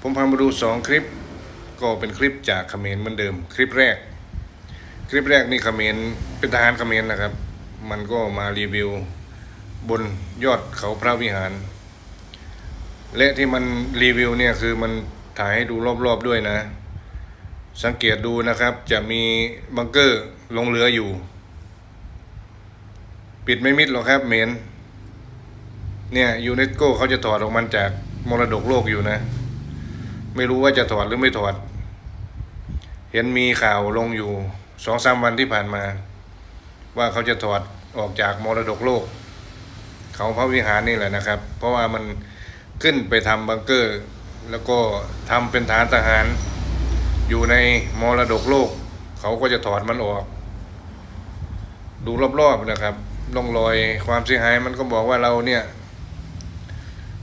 ผมพามาดู2 คลิปก็เป็นคลิปจากเขมรเหมือนเดิมคลิปแรกนี่เขมรเป็นทหารเขมรนะครับ มันก็มารีวิวบนยอดเขาพระวิหาร และที่มันรีวิวเนี่ยคือมันถ่ายให้ดูรอบๆด้วยนะ สังเกตดูนะครับจะมีบังเกอร์ลงเรืออยู่ ปิดไม่มิดหรอกครับเขมรเนี่ยยูเนสโกเขาจะถอดออกมันจากมรดกโลกอยู่นะไม่รู้ว่าจะถอดหรือไม่ถอด เห็นมีข่าวลงอยู่2-3 วันที่ผ่านมา ว่าเขาจะถอดออกจากมรดกโลกเขาพระวิหารนี่แหละนะครับ เพราะว่ามันขึ้นไปทำบังเกอร์ แล้วก็ทำเป็นฐานทหารอยู่ในมรดกโลกเขาก็จะถอดมันออก ดูรอบๆนะครับร่องรอยความเสียหายมันก็บอกว่าเราเนี่ย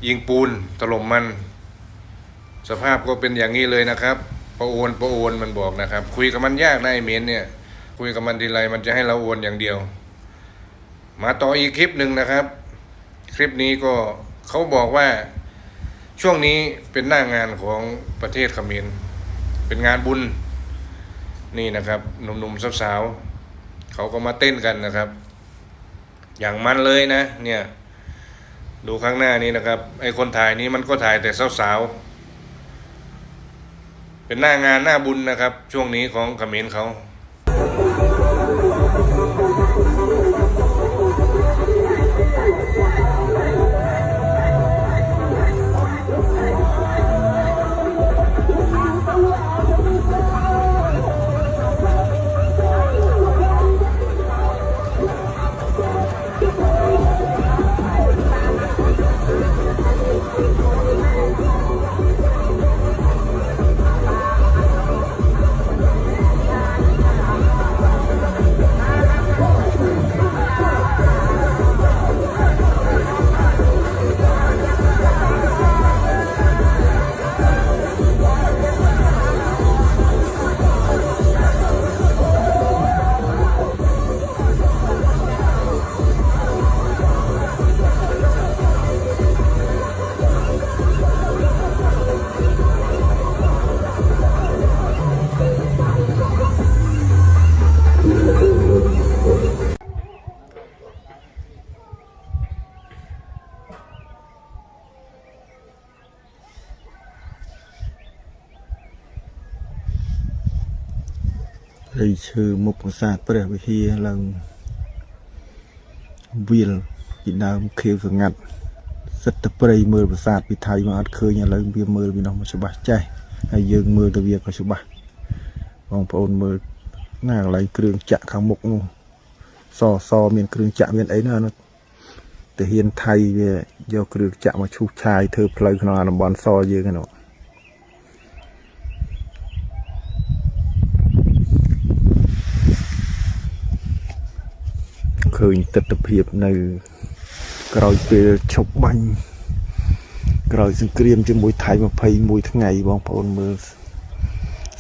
ยิงปูนถล่มมันสภาพก็เป็นอย่างนี้เลยนะครับประโอนมันบอกนะครับคุยกับมันยากนะไอ้เมนเนี่ยคุยกับมันทีไรมันจะให้เราโอนอย่างเดียวมาต่ออีกคลิปหนึ่งนะครับคลิปนี้ก็เขาบอกว่าช่วงนี้เป็นหน้างานของประเทศเขมรเป็นงานบุญนี่นะครับหนุ่มๆสาวๆเขาก็มาเต้นกันนะครับอย่างมันเลยนะเนี่ยดูข้างหน้านี้นะครับไอ้คนถ่ายนี้มันก็ถ่ายแต่สาวๆเป็นหน้างานหน้าบุญนะครับช่วงนี้ของเขมรเขาđâyชื่อมุกศาสตร์ประวิธีลังวิลกินน้ำเขียวสงัดสัตว์ประยมือประสาทวิไทยมาอัดเคยอย่างลังเบียมือวินองมาฉบับใจให้ยืงมือตะเวียก็ฉบับมองพระองค์มือหน้าไหลเครื่องจักรขังมุกงูซอมีเครื่องจักรมีไอ้นั่นแต่เฮียนไทยเวียโยเครื่องจักรมาชูชายเธอเพลย์ขนาดบอลซอเยอะกันหนอเคยติดเพียบในกรอยเปลือกชกบังกรอยสังเกตจะมวยไทยมาเพย์มวยทั้งไงบองพลมือ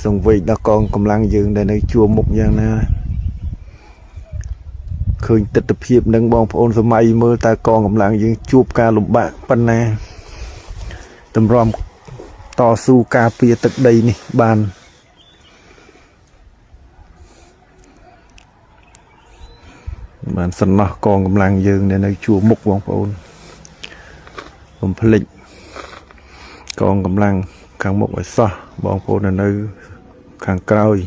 ส่งเวทดากองกำลังยืนในจัวมุกอย่างนะเคยติดเพียบหนึ่งบองพลสมัยมือตากองกำลังยืนจูบการลมบะปันนาตำรวจต่อสู้กาเปียตึกใดนี่บานมันสนอกองกำลังยืนในชัวมุกวงพลผมผลิตกองกำลังขังมุกไว้ซะบองพลในขังเกลย